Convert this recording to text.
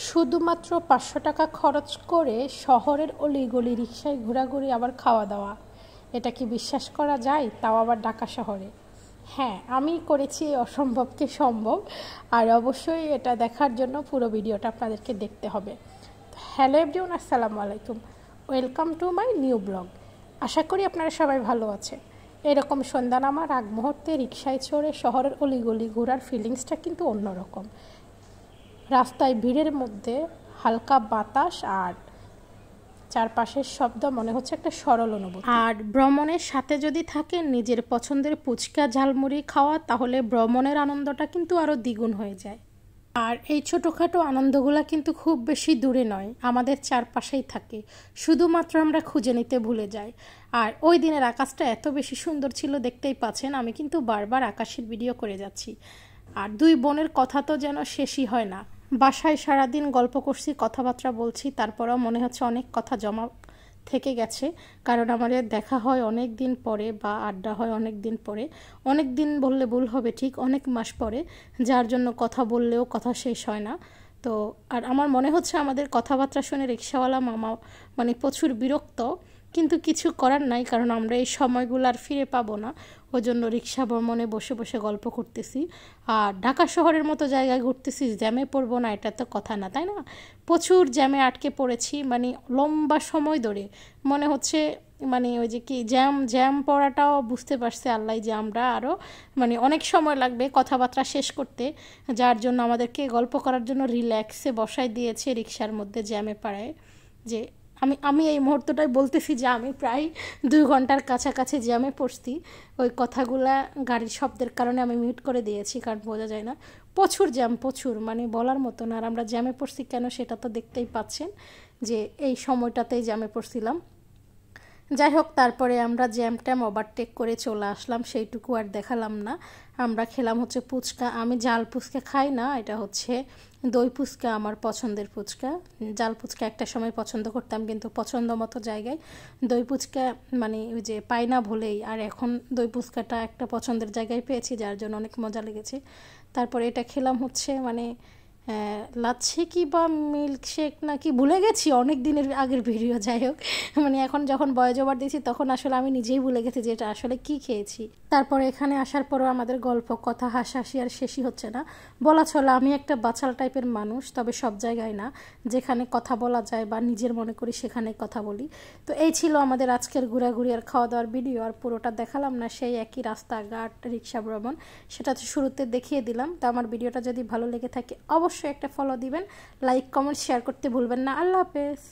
শুধুমাত্র ৫০০ টাকা খরচ করে শহরের অলিগলি রিকশায় ঘোরাঘুরি আবার খাওয়া দাওয়া, এটা কি বিশ্বাস করা যায়? তাও আবার ঢাকা শহরে। হ্যাঁ, আমি করেছি এই অসম্ভবকে সম্ভব। আর অবশ্যই এটা দেখার জন্য পুরো ভিডিওটা আপনাদেরকে দেখতে হবে। হ্যালো এভরিওয়ান, আসসালামু আলাইকুম, welcome to my new blog. আশা করি আপনারা সবাই ভালো আছেন। এরকম সন্ধ্যা নামার আগ মুহূর্তে রিকশায় চড়ে শহরের অলিগলি ঘোরার ফিলিংসটা কিন্তু অন্যরকম। রাস্তায় ভিড়ের মধ্যে হালকা বাতাস আর চারপাশের শব্দ মনে হচ্ছে একটা সরল অনুভূতি। আর ভ্রমণের সাথে যদি থাকে নিজের পছন্দের ফুচকা ঝালমুড়ি খাওয়া, তাহলে ভ্রমণের আনন্দটা কিন্তু আরও দ্বিগুণ হয়ে যায়। আর এই ছোটোখাটো আনন্দগুলো কিন্তু খুব বেশি দূরে নয়, আমাদের চারপাশেই থাকে, শুধুমাত্র আমরা খুঁজে নিতে ভুলে যাই। আর ওই দিনের আকাশটা এত বেশি সুন্দর ছিল, দেখতেই পাচ্ছেন আমি কিন্তু বারবার আকাশের ভিডিও করে যাচ্ছি। আর দুই বোনের কথা তো যেন শেষই হয় না। বাসায় সারাদিন গল্প করছি, কথাবার্তা বলছি, তারপরেও মনে হচ্ছে অনেক কথা জমা থেকে গেছে, কারণ আমাদের দেখা হয় অনেক দিন পরে বা আড্ডা হয় অনেক দিন পরে। অনেক দিন বললে ভুল হবে, ঠিক অনেক মাস পরে, যার জন্য কথা বললেও কথা শেষ হয় না। তো আর আমার মনে হচ্ছে আমাদের কথাবার্তা শুনে রিকশাওয়ালা মামা মানে প্রচুর বিরক্ত, কিন্তু কিছু করার নাই, কারণ আমরা এই সময়গুলো আর ফিরে পাবো না। ওই জন্য রিকশা ভ্রমণে বসে বসে গল্প করতেছি। আর ঢাকা শহরের মতো জায়গায় ঘুরতেছি, জ্যামে পড়বো না এটা তো কথা না, তাই না? প্রচুর জ্যামে আটকে পড়েছি, মানে লম্বা সময় ধরে মনে হচ্ছে, মানে ওই যে কি জ্যাম পড়াটাও বুঝতে পারছে আল্লাহ যে আমরা আরও মানে অনেক সময় লাগবে কথাবার্তা শেষ করতে, যার জন্য আমাদেরকে গল্প করার জন্য রিল্যাক্সে বসায় দিয়েছে রিকশার মধ্যে জ্যামে পাড়ায়। যে আমি এই মুহূর্তটাই বলতেছি যে আমি প্রায় 2 ঘন্টার কাছাকাছি জ্যামে পড়ছি। ওই কথাগুলা গাড়ির শব্দের কারণে আমি মিউট করে দিয়েছি, কারণ বোঝা যায় না। প্রচুর জ্যাম, প্রচুর, মানে বলার মতো না। আর আমরা জ্যামে পড়ছি কেন সেটা তো দেখতেই পাচ্ছেন, যে এই সময়টাতেই জ্যামে পড়ছিলাম। যাই হোক, তারপরে আমরা জ্যাম ওভারটেক করে চলে আসলাম, সেইটুকু আর দেখালাম না। আমরা খেলাম হচ্ছে ফুচকা। আমি জাল ফুচকা খাই না, এটা হচ্ছে দই ফুচকা, আমার পছন্দের ফুচকা। জাল ফুচকা একটা সময় পছন্দ করতাম, কিন্তু পছন্দ মতো জায়গায় দই ফুচকা মানে ওই যে পাই না ভুলেই। আর এখন দই ফুচকাটা একটা পছন্দের জায়গায় পেয়েছি, যার জন্য অনেক মজা লেগেছে। তারপরে এটা খেলাম হচ্ছে মানে লাচ্ছি কি বা মিল্কশেক নাকি ভুলে গেছি, অনেক দিনের আগের ভিডিও। যাই হোক, মানে এখন যখন ভয়েস ওভার দিয়েছি তখন আসলে আমি নিজেই ভুলে গেছি যে এটা আসলে কি খেয়েছি। তারপরে এখানে আসার পরও আমাদের গল্প কথা হাসাহাসি আর শেষই হচ্ছে না। বলা চলে আমি একটা বাচাল টাইপের মানুষ, তবে সব জায়গায় না, যেখানে কথা বলা যায় বা নিজের মনে করি সেখানে কথা বলি। তো এই ছিল আমাদের আজকের ঘোরাঘুরি আর খাওয়া দাওয়ার ভিডিও। আর পুরোটা দেখালাম না, সেই একই রাস্তাঘাট রিক্সা ভ্রমণ, সেটা তো শুরুতে দেখিয়ে দিলাম। তো আমার ভিডিওটা যদি ভালো লেগে থাকে অবশ্যই একটা ফলো দিবেন, লাইক কমেন্ট শেয়ার করতে ভুলবেন না। আল্লাহ হাফেজ।